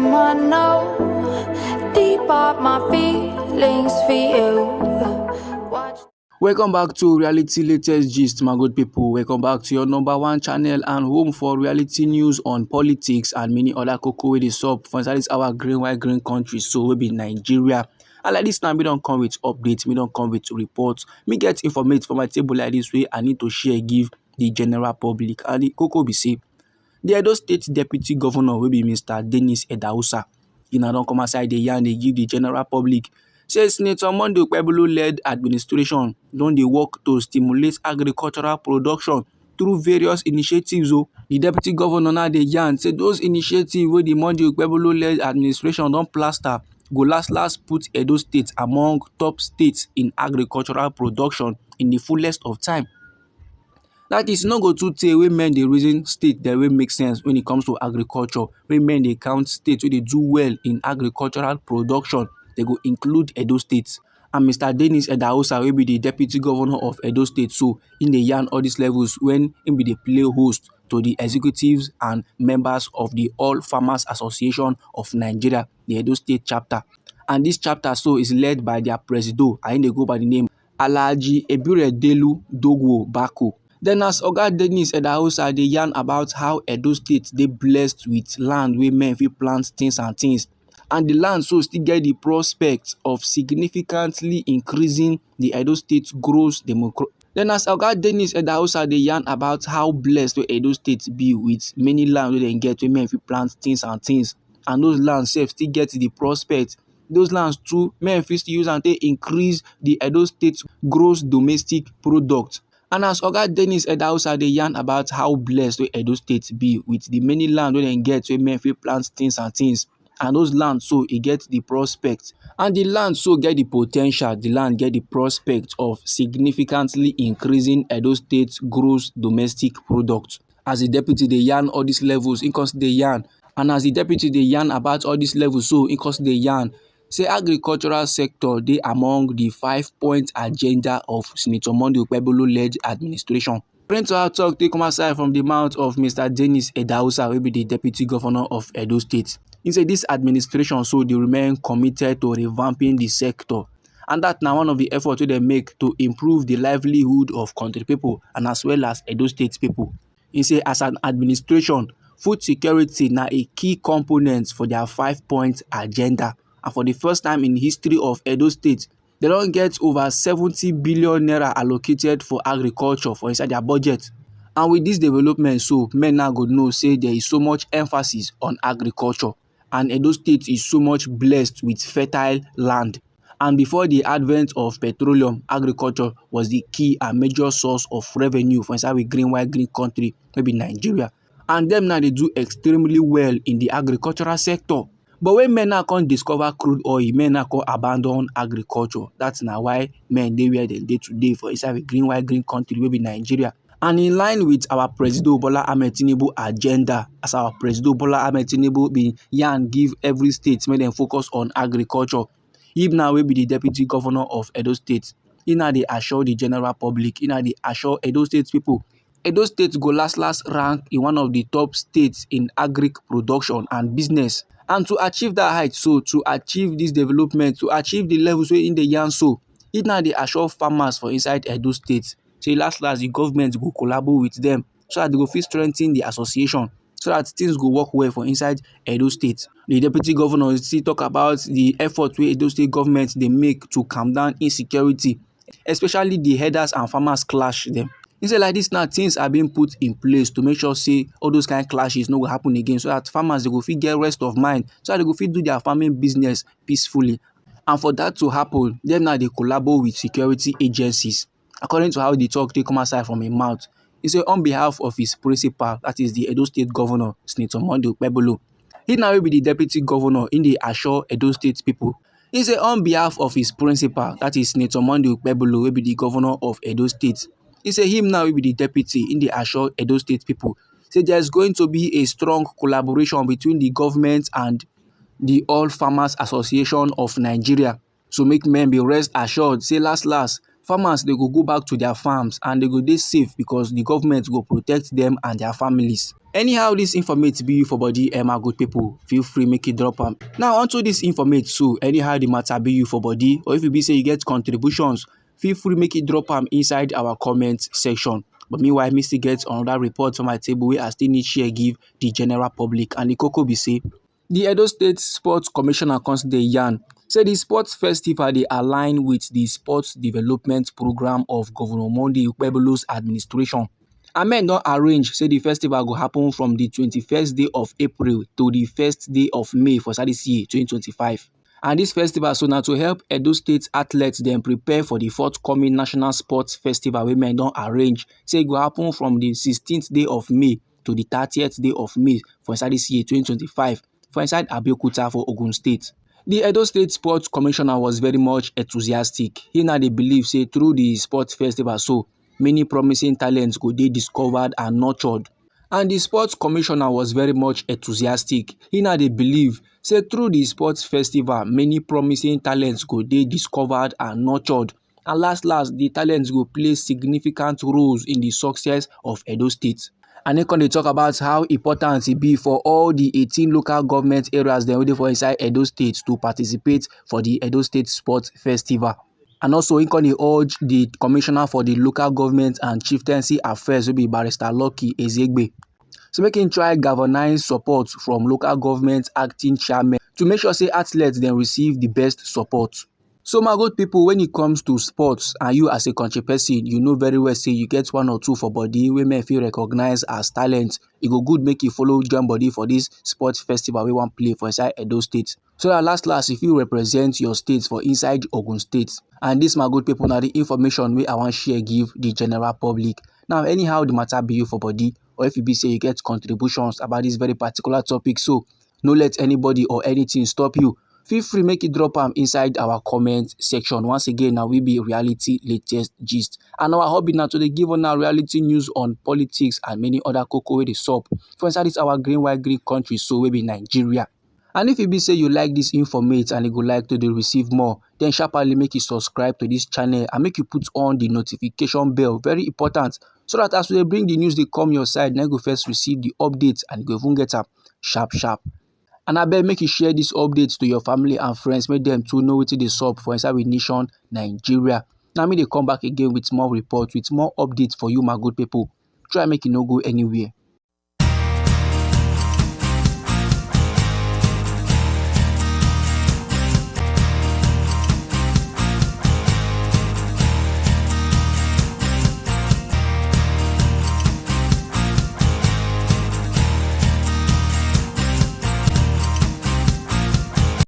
I know deep up my feelings for you. Welcome back to Reality Latest Gist, my good people. Welcome back to your #1 channel and home for reality news on politics and many other cocoa wey dey sup for inside this our green white green country, so we be Nigeria. And like this now, me don't come with updates, me don't come with reports, me get information for my table like this way I need to share give the general public. And the cocoa be say the Edo State Deputy Governor will be Mr. Dennis Edawusa. He now don't come aside the yarn they give the general public. Says Senator Monday Okpebholo-led administration don dey work to stimulate agricultural production through various initiatives. The deputy governor now dey yarn say those initiatives wey the Monday Okpebholo-led administration don plaster go last put Edo State among top states in agricultural production in the fullest of time. That is, no go too tey wey men dey reason state that wey make sense when it comes to agriculture. When men dey count states wey dey do well in agricultural production, they go include Edo State. And Mr. Dennis Edawusa will be the deputy governor of Edo State, so in the yarn all these levels when him be the play host to the executives and members of the All Farmers Association of Nigeria, the Edo State chapter. And this chapter so is led by their presido, and they go by the name Alhaji Ebiredelu Dogwo Bako. Then as Oga Dennis Edawusa dey yarn about how Edo State dey blessed with land where men fit plant things and things, and the land so still get the prospect of significantly increasing the Edo State gross demographic. Then as Oga Dennis Edawusa dey yarn about how blessed Edo State be with many land wey dem get where men fit plant things and things, and those lands sef still get the prospect. Those lands too, men fit still use am take increase the Edo State gross domestic product. And as Oga Dennis Edawusa dey yarn about how blessed Edo State be with the many land wey dem get where men fit plant things and things, and those lands so e get the prospect, and the land so get the potential, the land get the prospect of significantly increasing Edo State gross domestic product. As the deputy dey yarn all these levels, he come dey yarn, and as the deputy dey yarn about all these levels, so he come dey yarn say agricultural sector dey among the 5-point agenda of Senator Monday Okpebholo-led administration. According to how talk take come aside from the mouth of Mr. Dennis Edawusa, will be the deputy governor of Edo State. He said this administration so they remain committed to revamping the sector, and that now one of the efforts they make to improve the livelihood of country people and as well as Edo State people. He said as an administration, food security now a key component for their 5-point agenda. And for the first time in history of Edo State, they don't get over 70 billion naira allocated for agriculture for inside their budget. And with this development, so men now go know say there is so much emphasis on agriculture, and Edo State is so much blessed with fertile land. And before the advent of petroleum, agriculture was the key and major source of revenue for inside we green white green country, maybe Nigeria. And them now they do extremely well in the agricultural sector. But when men now can't discover crude oil, men now can't abandon agriculture. That's now why men they where they day today for inside a green white green country, maybe Nigeria. And in line with our President Bola Ahmed Tinubu agenda, as our President Bola Ahmed Tinubu be yarn give every state make them focus on agriculture. He now will be the deputy governor of Edo State. He now they assure the general public. He now they assure Edo State people. Edo State go last rank in one of the top states in agric production and business. And to achieve that height, so to achieve this development, to achieve the levels where in the yarn, so it now they assure farmers for inside Edo State. Say last the government go collaborate with them so that they go fit strengthen the association, so that things go work well for inside Edo State. The deputy governor still talk about the effort where Edo State government they make to calm down insecurity, especially the herders and farmers clash them. He said like this now things are being put in place to make sure say all those kind of clashes no go happen again, so that farmers they go fit get rest of mind, so that they go fit do their farming business peacefully. And for that to happen, them now they collaborate with security agencies. According to how the talk they come aside from his mouth, he said on behalf of his principal, that is the Edo State governor, Senator Monday Okpebholo, he now will be the deputy governor in the assure Edo State people. He said on behalf of his principal, that is Senator Monday Okpebholo, will be the governor of Edo State. He said him now will be the deputy in the assure Edo State people. Say there's going to be a strong collaboration between the government and the All Farmers Association of Nigeria. So make men be rest assured. Say last, farmers they go back to their farms and they go dey safe because the government go protect them and their families. Anyhow dis informate be you for body, my good people, feel free make you drop am. Now onto dis informate so anyhow the matter be you for body, or if you be say you get contributions, feel free make you drop am inside our comment section. But meanwhile, me still get another report on my table wey I still need share give the general public, and the koko be say the Edo State Sports Commissioner come dey yarn say the sports festival dey align with the sports development program of Governor Monday Ukpebelo's administration. Amen don arrange say the festival go happen from the 21st day of April to the 1st day of May for this year 2025. And this festival so na to help Edo State athletes dem prepare for the forthcoming National Sports Festival wey men don arrange say e go happen from the 16th day of May to the 30th day of May for this year 2025 for inside Abeokuta for Ogun State. The Edo State Sports Commissioner was very much enthusiastic. He now dey believe say through the sports festival so many promising talents go dey discovered and nurtured. And the sports commissioner was very much enthusiastic. He now dey believe say through the sports festival many promising talents go dey discovered and nurtured. And last the talents go play significant roles in the success of Edo State. And they come dey talk about how important it be for all the 18 local government areas dem wey dey for inside Edo State to participate for the Edo State Sports Festival. And also he come dey urge the commissioner for the local government and chieftaincy affairs wey be Barrister Lucky Ezegbe, so make him try galvanize support from local government acting chairmen to make sure say athletes dem receive the best support. So my good people, when it comes to sports and you as a country person, you know very well say you get one or two for body wey men fit recognize as talent. E go good make you follow join body for this sports festival wey wan play for inside Edo State. So that last if you represent your state for inside Ogun State. And this my good people na the information wey I wan share give the general public. Now anyhow the matter be you for body, or if you be say you get contributions about this very particular topic, so no let anybody or anything stop you. Feel free make you drop am inside our comment section. Once again, now we be reality latest gist, and our hobby now to dey give on our reality news on politics and many other koko wey dey sup for inside this our green white green country so we be Nigeria. And if you be say you like this informate and you go like to dey receive more, then sharply make you subscribe to this channel and make you put on the notification bell, very important, so that as we bring the news they come your side, then you go first receive the updates and you go even get am sharp. And I beg make you share these updates to your family and friends, make them too know wetin dey sup for inside we nation Nigeria. Now me dey come back again with more reports, with more updates for you my good people. Try make you no go anywhere.